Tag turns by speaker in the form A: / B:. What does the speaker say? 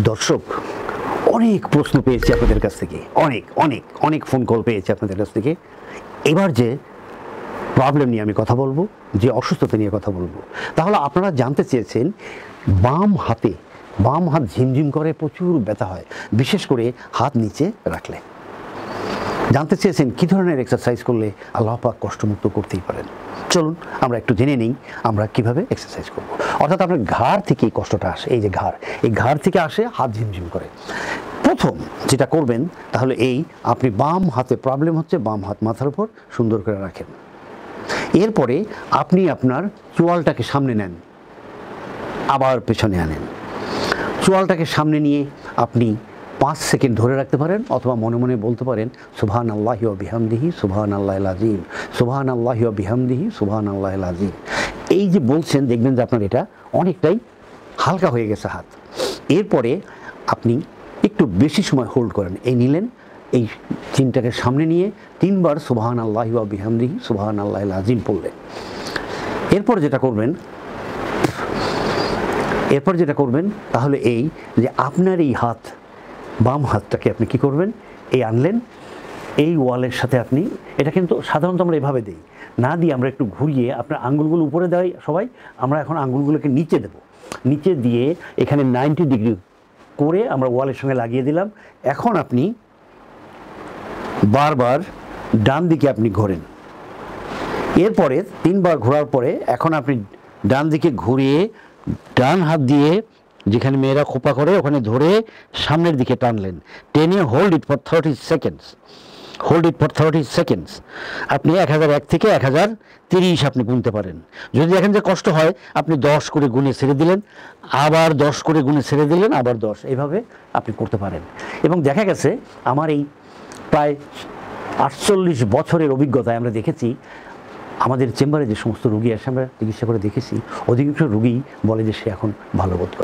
A: দর্শক, অনেক প্রশ্ন পেয়েছি আপনাদের কাছ থেকে, অনেক অনেক অনেক ফোন কল পেয়েছি আপনাদের কাছ থেকে। এবার যে প্রবলেম নিয়ে আমি কথা বলবো, যে অসুস্থতা নিয়ে কথা বলবো, তাহলে আপনারা জানতে চেয়েছেন বাম হাত ঝিমঝিম করে, প্রচুর ব্যথা হয়, বিশেষ করে হাত নিচে রাখলে। জানতে চেয়েছেন কী ধরনের এক্সারসাইজ করলে আল্লাহ পাক কষ্টমুক্ত করতেই পারেন। চলুন আমরা একটু জেনে নিই আমরা কিভাবে এক্সারসাইজ করব। অর্থাৎ আপনার ঘাড় থেকে এই কষ্টটা আসে, এই যে ঘাড়, এই ঘাড় থেকে আসে, হাত ঝিমঝিম করে। প্রথম যেটা করবেন তাহলে এই, আপনি বাম হাতে প্রবলেম হচ্ছে, বাম হাত মাথার উপর সুন্দর করে রাখেন। এরপরে আপনি আপনার চোয়ালটাকে সামনে নেন, আবার পেছনে আনেন। চোয়ালটাকে সামনে নিয়ে আপনি 5 সেকেন্ড ধরে রাখতে পারেন, অথবা মনে মনে বলতে পারেন সুবহানাল্লাহি ওয়া বিহামদিহি সুবহানাল্লাহিল আযীম, সুবহানাল্লাহি ওয়া বিহামদিহি সুবহানাল্লাহিল আযীম। এই যে বলছেন, দেখবেন যে আপনার এটা অনেকটাই হালকা হয়ে গেছে হাত। এরপরে আপনি একটু বেশি সময় হোল্ড করেন, এই নিলেন, এই চিনটাকে সামনে নিয়ে 3 বার সুবহানাল্লাহি ওয়া বিহামদিহি সুবহানাল্লাহিল আযীম পড়লেন। এরপর যেটা করবেন তাহলে এই যে আপনার এই হাত, বাম হাতটাকে আপনি কি করবেন, এই আনলেন, এই ওয়ালের সাথে আপনি, এটা কিন্তু সাধারণত আমরা এভাবে দিই, না দিয়ে আমরা একটু ঘুরিয়ে, আপনার আঙ্গুলগুলো উপরে দেয় সবাই, আমরা এখন আঙ্গুলগুলোকে নিচে দেব, নিচে দিয়ে এখানে 90 ডিগ্রি করে আমরা ওয়ালের সঙ্গে লাগিয়ে দিলাম। এখন আপনি বারবার ডান দিকে আপনি ঘোরেন। এরপরে 3 বার ঘোরার পরে এখন আপনি ডান দিকে ঘুরিয়ে ডান হাত দিয়ে, যেখানে মেয়েরা খোপা করে ওখানে ধরে সামনের দিকে টানলেন, টেনে hold it for 30 seconds, hold it for 30 seconds. আপনি 1001 থেকে 1030 আপনি গুনতে পারেন। যদি দেখেন যে কষ্ট হয়, আপনি 10 করে গুনে ছেড়ে দিলেন, আবার 10 করে গুনে ছেড়ে দিলেন, আবার 10, এইভাবে আপনি করতে পারেন। এবং দেখা গেছে আমার এই প্রায় 48 বছরের অভিজ্ঞতায় আমরা দেখেছি, আমাদের চেম্বারে যে সমস্ত রোগী আসে, আমরা চিকিৎসা করে দেখেছি, অধিকাংশ রোগী বলে যে সে এখন ভালো বোধ করে।